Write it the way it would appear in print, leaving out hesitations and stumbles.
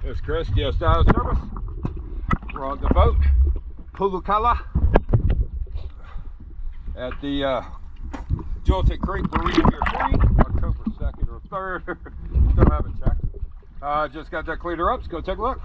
It's Chris, DS Service. We're on the boat, Pulu Kala, at the Jolted Creek, Marine Pier 3, October 2nd or 3rd. Still haven't checked. Just got that cleaned up. Let's go take a look.